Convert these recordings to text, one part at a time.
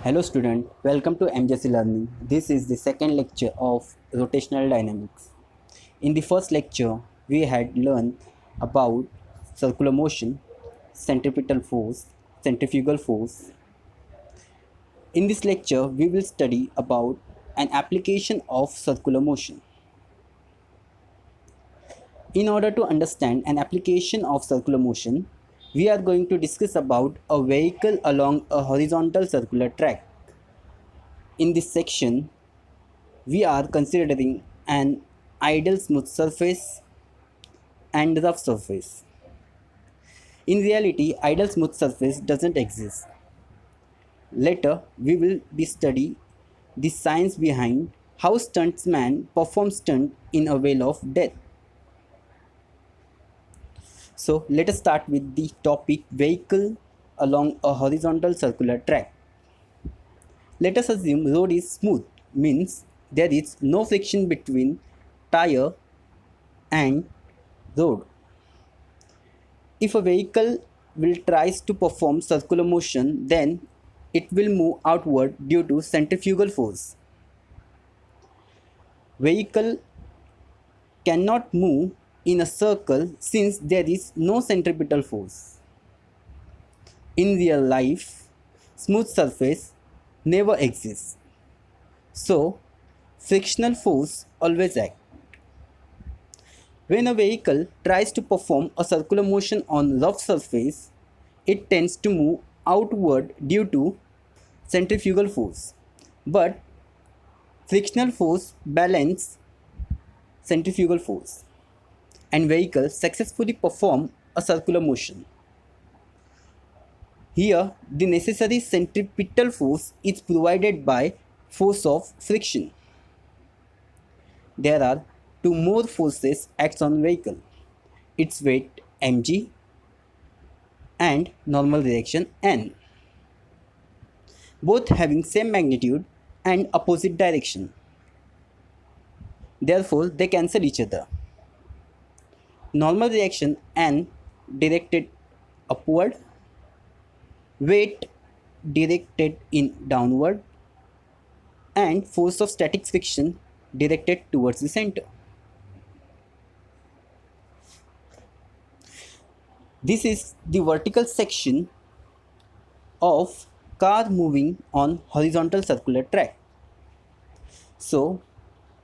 Hello student, welcome to MJC Learning. This is the second lecture of rotational dynamics. In the first lecture, we had learned about circular motion, centripetal force, centrifugal force. In this lecture, we will study about an application of circular motion. In order to understand an application of circular motion, we are going to discuss about a vehicle along a horizontal circular track. In this section, we are considering an ideal smooth surface and rough surface. In reality, ideal smooth surface doesn't exist. Later, we will be study the science behind how stuntsman perform stunt in a veil of death. So let us start with the topic vehicle along a horizontal circular track. Let us assume road is smooth, means there is no friction between tire and road. If a vehicle will tries to perform circular motion, then it will move outward due to centrifugal force. Vehicle cannot move in a circle since there is no centripetal force. In real life, smooth surface never exists. So, frictional force always acts. When a vehicle tries to perform a circular motion on rough surface, it tends to move outward due to centrifugal force. But frictional force balance centrifugal force and vehicle successfully perform a circular motion. Here, the necessary centripetal force is provided by force of friction. There are two more forces acts on vehicle, its weight mg and normal reaction n, both having same magnitude and opposite direction. Therefore, they cancel each other. Normal reaction n directed upward, weight directed in downward, and force of static friction directed towards the center. This is the vertical section of car moving on horizontal circular track. So,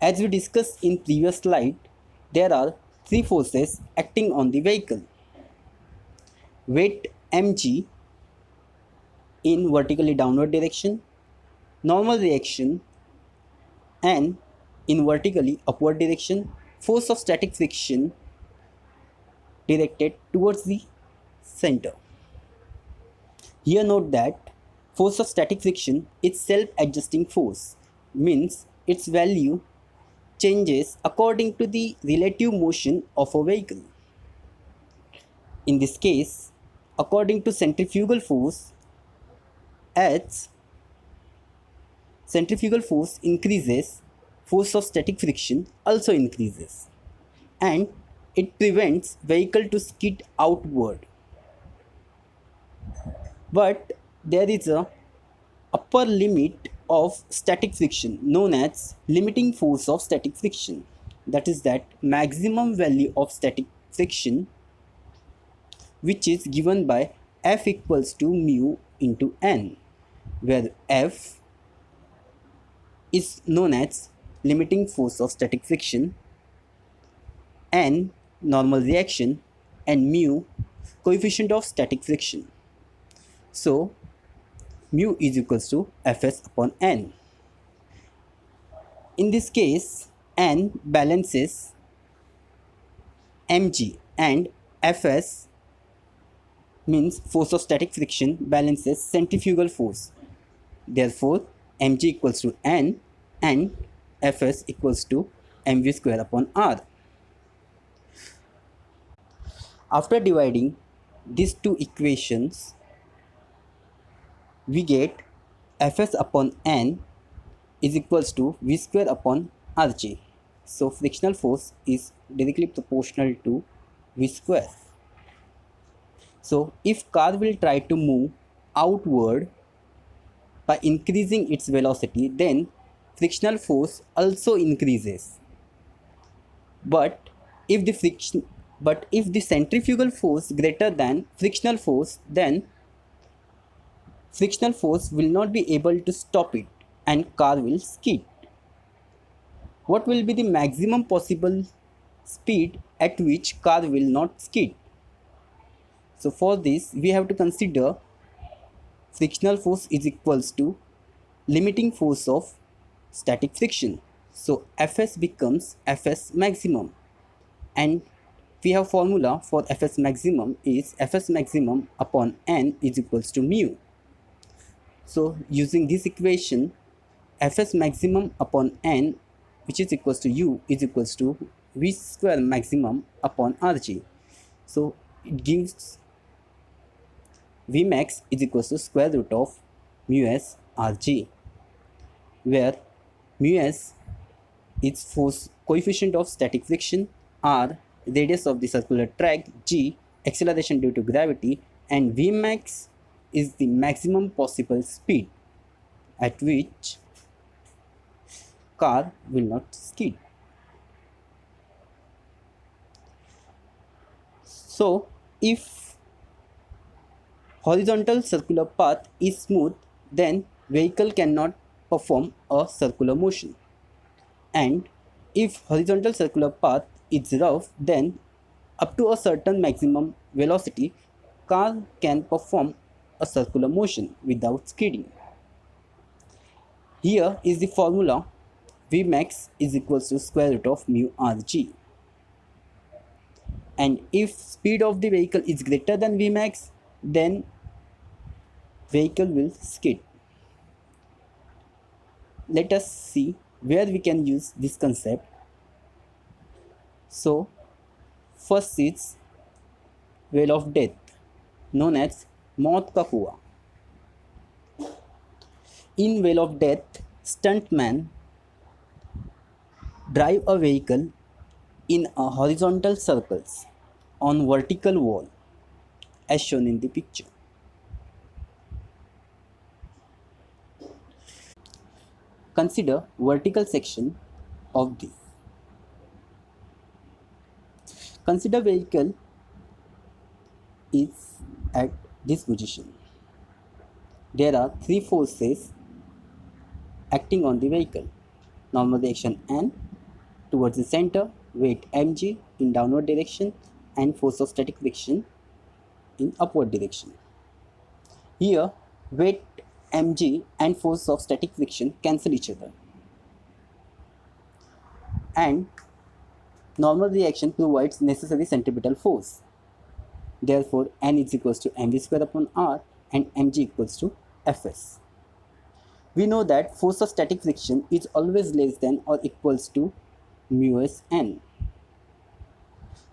as we discussed in previous slide, there are three forces acting on the vehicle. Weight mg in vertically downward direction, normal reaction and in vertically upward direction, force of static friction directed towards the center. Here note that force of static friction is self-adjusting force, means its value changes according to the relative motion of a vehicle. In this case, according to centrifugal force, as centrifugal force increases, force of static friction also increases, and it prevents vehicle to skid outward. But there is a upper limit of static friction known as limiting force of static friction. That is that maximum value of static friction, which is given by F equals to mu into N, where F is known as limiting force of static friction, N normal reaction, and mu coefficient of static friction. So, mu is equals to Fs upon N. In this case, N balances mg and Fs means force of static friction balances centrifugal force. Therefore, mg equals to N and Fs equals to mv square upon R. After dividing these two equations, we get Fs upon N is equals to V square upon Rj. So frictional force is directly proportional to V square. So if car will try to move outward, by increasing its velocity, then frictional force also increases. But if the friction but if the centrifugal force greater than frictional force, then frictional force will not be able to stop it and car will skid. What will be the maximum possible speed at which car will not skid? So for this we have to consider frictional force is equals to limiting force of static friction. So Fs becomes Fs maximum, and we have formula for Fs maximum is Fs maximum upon n is equals to mu. So using this equation, Fs maximum upon n, which is equals to u, is equals to v square maximum upon rg. So it gives Vmax is equals to square root of mu s rg, where mu s is force coefficient of static friction, r radius of the circular track, g acceleration due to gravity, and Vmax is the maximum possible speed at which car will not skid. So if horizontal circular path is smooth, then vehicle cannot perform a circular motion, and if horizontal circular path is rough, then up to a certain maximum velocity car can perform a circular motion without skidding. Here is the formula: Vmax is equals to square root of mu rg, and if speed of the vehicle is greater than Vmax, then vehicle will skid. Let us see where we can use this concept. So first is wheel of death, known as मौत का कुआं. In wheel of death, stuntman drive a vehicle in a horizontal circles on vertical wall as shown in the picture. Consider vertical section of the. Consider vehicle is at this position. There are three forces acting on the vehicle: normal reaction N towards the center, weight mg in downward direction, and force of static friction in upward direction. Here weight mg and force of static friction cancel each other, and normal reaction provides necessary centripetal force. Therefore N is equals to mv square upon r and mg equals to Fs. We know that force of static friction is always less than or equals to mu s n.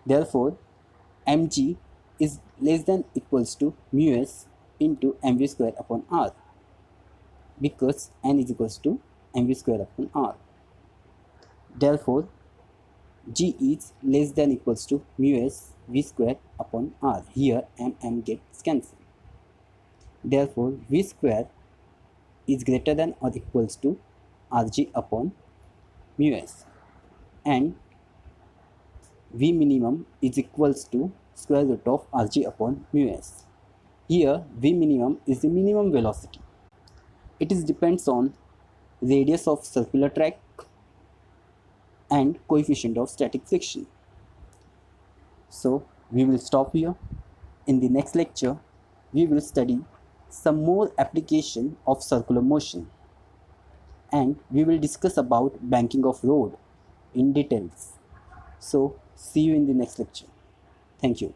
Therefore mg is less than equals to mu s into mv square upon r, because n is equals to mv square upon r. Therefore g is less than equals to mu s v square upon r. Here m gets cancelled. Therefore v square is greater than or equals to rg upon mu s, and v minimum is equals to square root of rg upon mu s. Here v minimum is the minimum velocity. It is depends on radius of circular track and coefficient of static friction. So we will stop here. In the next lecture we will study some more application of circular motion, and we will discuss about banking of road in details. So see you in the next lecture. Thank you.